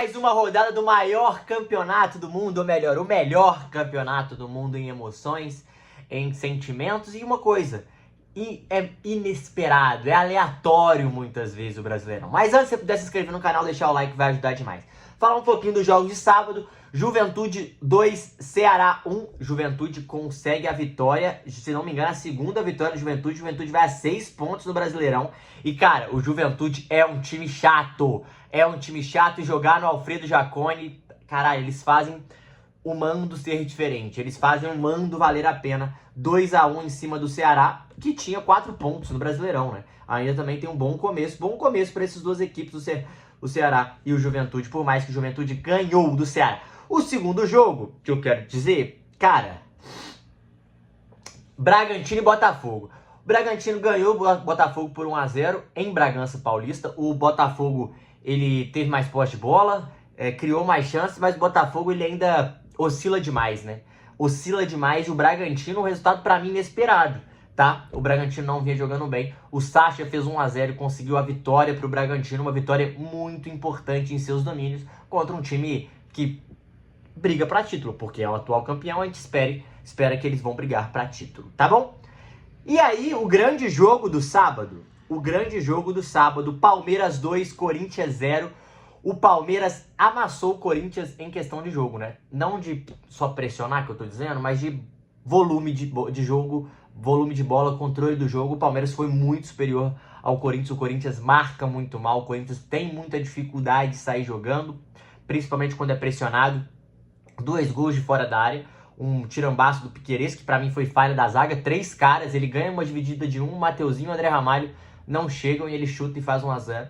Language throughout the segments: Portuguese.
Mais uma rodada do maior campeonato do mundo, ou melhor, o melhor campeonato do mundo em emoções, em sentimentos e uma coisa, é inesperado, é aleatório muitas vezes o Brasileirão. Mas antes de você puder se inscrever no canal, deixar o like vai ajudar demais. Falar um pouquinho dos jogos de sábado. Juventude 2, Ceará 1. Juventude consegue a vitória, se não me engano, a segunda vitória do Juventude. Juventude vai a 6 pontos no Brasileirão. E, cara, o Juventude é um time chato. É um time chato e jogar no Alfredo Jaconi, caralho, eles fazem o mando ser diferente. Eles fazem o mando valer a pena. 2-1 em cima do Ceará, que tinha 4 pontos no Brasileirão, né? Ainda também tem um bom começo para essas duas equipes, o Ceará e o Juventude, por mais que o Juventude ganhou do Ceará. O segundo jogo, que eu quero dizer, cara, Bragantino e Botafogo. O Bragantino ganhou o Botafogo por 1-0 em Bragança Paulista. O Botafogo, ele teve mais posse de bola, criou mais chances, mas o Botafogo ele ainda oscila demais, né? Oscila demais e o Bragantino, um resultado pra mim inesperado, tá? O Bragantino não vinha jogando bem. O Sacha fez 1-0 e conseguiu a vitória pro Bragantino, uma vitória muito importante em seus domínios contra um time que briga pra título, porque é o atual campeão, a gente espera que eles vão brigar pra título, tá bom? E aí, o grande jogo do sábado, Palmeiras 2, Corinthians 0. O Palmeiras amassou o Corinthians em questão de jogo, né? Não de só pressionar, que eu tô dizendo, mas de volume de jogo, volume de bola, controle do jogo. O Palmeiras foi muito superior ao Corinthians. O Corinthians marca muito mal, o Corinthians tem muita dificuldade de sair jogando, principalmente quando é pressionado. 2 gols de fora da área, um tirambaço do Piquerez, que pra mim foi falha da zaga, 3 caras, ele ganha uma dividida de 1, o Mateuzinho e o André Ramalho não chegam e ele chuta e faz 1-0.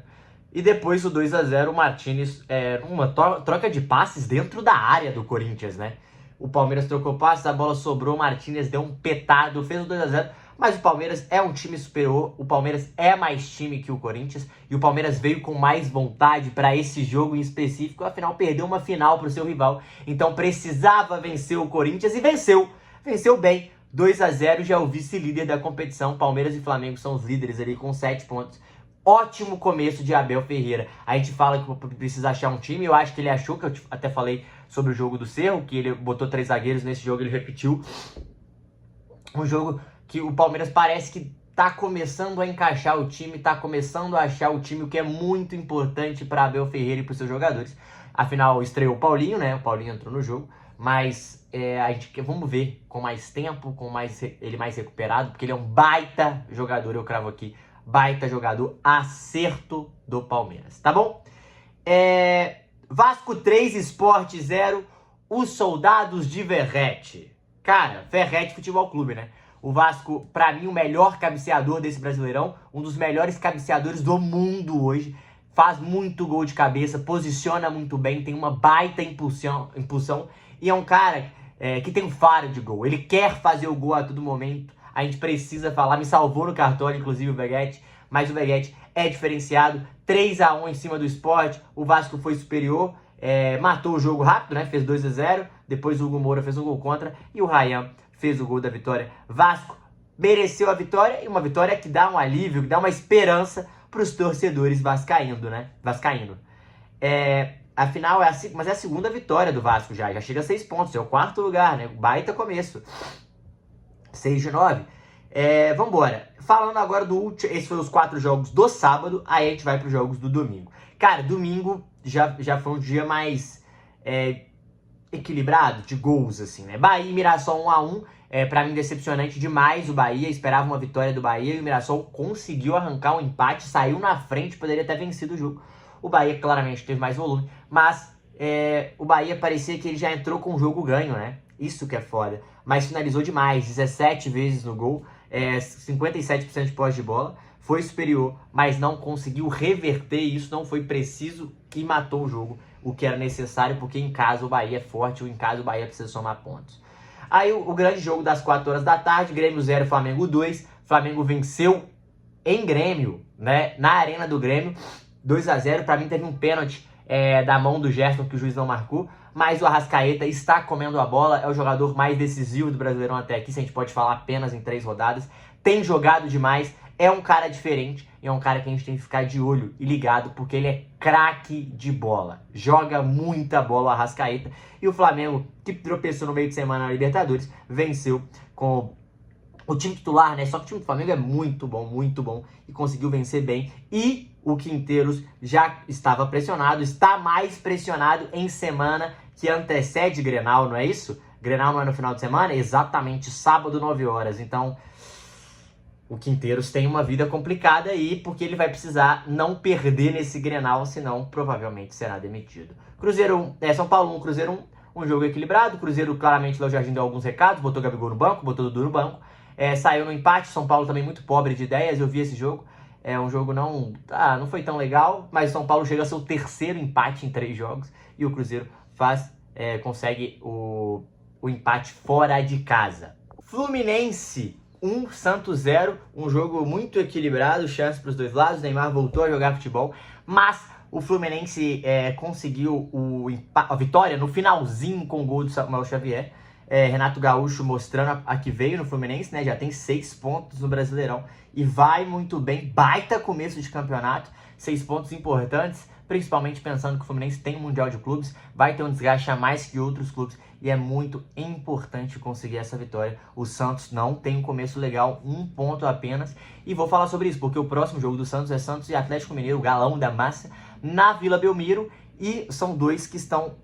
E depois o 2-0, o Martínez, uma troca de passes dentro da área do Corinthians, né? O Palmeiras trocou passes, a bola sobrou, o Martínez deu um petado, fez o 2-0, mas o Palmeiras é um time superior, o Palmeiras é mais time que o Corinthians, e o Palmeiras veio com mais vontade para esse jogo em específico, afinal perdeu uma final para o seu rival, então precisava vencer o Corinthians e venceu bem, 2-0, já é o vice-líder da competição. Palmeiras e Flamengo são os líderes ali com 7 pontos. Ótimo começo de Abel Ferreira. A gente fala que precisa achar um time, eu acho que ele achou, que eu até falei sobre o jogo do Cerro, que ele botou 3 zagueiros, nesse jogo ele repetiu. Um jogo que o Palmeiras parece que tá começando a encaixar o time, tá começando a achar o time, o que é muito importante para Abel Ferreira e para os seus jogadores. Afinal, estreou o Paulinho, né? O Paulinho entrou no jogo, mas vamos ver com mais tempo, ele mais recuperado, porque ele é um baita jogador, eu cravo aqui, baita jogador, acerto do Palmeiras, tá bom? Vasco 3, Sport 0, os soldados de Verratti. Cara, Verratti Futebol Clube, né? O Vasco, pra mim, o melhor cabeceador desse Brasileirão, um dos melhores cabeceadores do mundo hoje, faz muito gol de cabeça, posiciona muito bem, tem uma baita impulsão e é um cara que tem um faro de gol, ele quer fazer o gol a todo momento. A gente precisa falar, me salvou no cartório, inclusive, o Verratti, mas o Verratti é diferenciado. 3-1 em cima do Sport, o Vasco foi superior, matou o jogo rápido, né? Fez 2-0, depois o Hugo Moura fez um gol contra e o Ryan fez o gol da vitória. Vasco mereceu a vitória e uma vitória que dá um alívio, que dá uma esperança para os torcedores vascaínos, né? Afinal, mas é a segunda vitória do Vasco já chega a 6 pontos, é o 4º lugar, né? Baita começo. 6-9. Vambora. Falando agora do último, esses foram os 4 jogos do sábado, aí a gente vai para os jogos do domingo. Cara, domingo já foi um dia mais equilibrado, de gols, assim, né? Bahia e Mirassol 1-1, pra mim decepcionante demais o Bahia, esperava uma vitória do Bahia e o Mirassol conseguiu arrancar um empate, saiu na frente, poderia ter vencido o jogo. O Bahia claramente teve mais volume, mas o Bahia parecia que ele já entrou com o jogo ganho, né? Isso que é foda. Mas finalizou demais, 17 vezes no gol, 57% de posse de bola, foi superior, mas não conseguiu reverter isso, não foi preciso e matou o jogo, o que era necessário, porque em casa o Bahia é forte, em casa o Bahia precisa somar pontos. Aí o grande jogo das 4 horas da tarde, Grêmio 0, Flamengo 2, Flamengo venceu em Grêmio, né, na arena do Grêmio, 2-0, pra mim teve um pênalti da mão do Gerson que o juiz não marcou, mas o Arrascaeta está comendo a bola, é o jogador mais decisivo do Brasileirão até aqui, se a gente pode falar apenas em 3 rodadas, tem jogado demais, é um cara diferente, é um cara que a gente tem que ficar de olho e ligado, porque ele é craque de bola, joga muita bola o Arrascaeta, e o Flamengo, que tropeçou no meio de semana na Libertadores, venceu com o time titular, né? Só que o time do Flamengo é muito bom, e conseguiu vencer bem, e o Quinteiros já estava pressionado, está mais pressionado em semana que antecede Grenal, não é isso? Grenal não é no final de semana? Exatamente, sábado, 9 horas, então o Quinteiros tem uma vida complicada aí, porque ele vai precisar não perder nesse Grenal, senão provavelmente será demitido. Cruzeiro 1, São Paulo 1, Cruzeiro 1, um jogo equilibrado. Cruzeiro claramente, Léo Jardim deu alguns recados, botou Gabigol no banco, botou Dudu no banco. Saiu no empate, São Paulo também muito pobre de ideias, eu vi esse jogo. É um jogo não foi tão legal, mas o São Paulo chega a seu terceiro empate em 3 jogos, e o Cruzeiro consegue o empate fora de casa. Fluminense 1, Santos 0, um jogo muito equilibrado, chance para os dois lados, Neymar voltou a jogar futebol, mas o Fluminense conseguiu a vitória no finalzinho com o gol do Samuel Xavier. Renato Gaúcho mostrando a que veio no Fluminense, né? Já tem 6 pontos no Brasileirão e vai muito bem, baita começo de campeonato, 6 pontos importantes, principalmente pensando que o Fluminense tem um Mundial de Clubes, vai ter um desgaste a mais que outros clubes, e é muito importante conseguir essa vitória. O Santos não tem um começo legal, 1 ponto apenas, e vou falar sobre isso, porque o próximo jogo do Santos é Santos e Atlético Mineiro, o galão da massa, na Vila Belmiro, e são dois que estão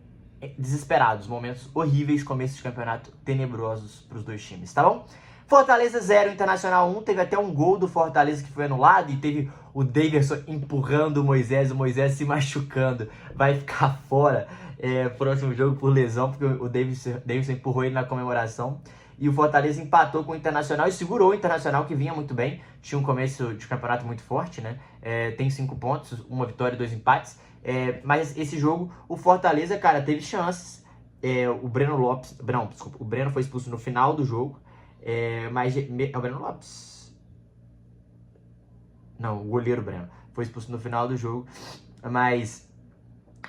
desesperados, momentos horríveis, começo de campeonato tenebrosos para os dois times, tá bom? Fortaleza 0, Internacional 1, teve até um gol do Fortaleza que foi anulado, e teve o Daverson empurrando o Moisés se machucando, vai ficar fora próximo jogo por lesão, porque o Daverson empurrou ele na comemoração, e o Fortaleza empatou com o Internacional e segurou o Internacional, que vinha muito bem, tinha um começo de campeonato muito forte, né? Tem 5 pontos, 1 vitória e 2 empates, mas esse jogo, o Fortaleza, cara, teve chances. O Breno foi expulso no final do jogo, mas o Breno Lopes? Não, o goleiro Breno foi expulso no final do jogo, mas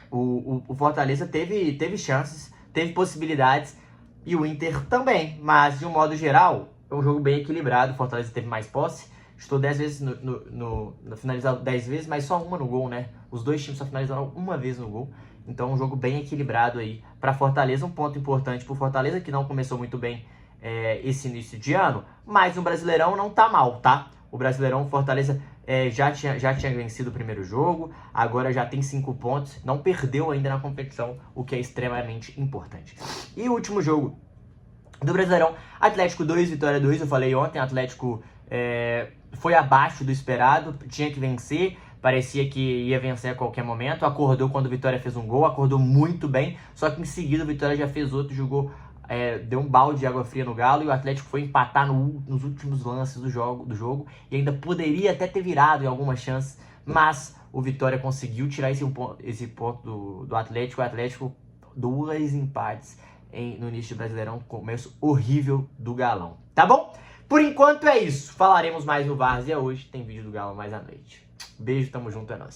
o Fortaleza teve chances, teve possibilidades, e o Inter também, mas de um modo geral, é um jogo bem equilibrado. O Fortaleza teve mais posse, estou 10 vezes no finalizado 10 vezes, mas só uma no gol, né? Os dois times só finalizaram uma vez no gol. Então um jogo bem equilibrado aí para Fortaleza. Um ponto importante para o Fortaleza, que não começou muito bem esse início de ano, mas no Brasileirão não tá mal, tá? O Brasileirão, o Fortaleza já tinha vencido o primeiro jogo, agora já tem 5 pontos, não perdeu ainda na competição, o que é extremamente importante. E o último jogo do Brasileirão, Atlético 2, Vitória 2, eu falei ontem, Atlético foi abaixo do esperado, tinha que vencer, parecia que ia vencer a qualquer momento, acordou quando o Vitória fez um gol, acordou muito bem, só que em seguida o Vitória já fez outro, jogou, deu um balde de água fria no Galo, e o Atlético foi empatar nos últimos lances do jogo, e ainda poderia até ter virado em algumas chances, mas o Vitória conseguiu tirar esse ponto do Atlético. O Atlético, 2 empates no início do Brasileirão, começo horrível do Galão, tá bom? Por enquanto é isso, falaremos mais no Várzea hoje, tem vídeo do Galo mais à noite. Beijo, tamo junto, é nóis.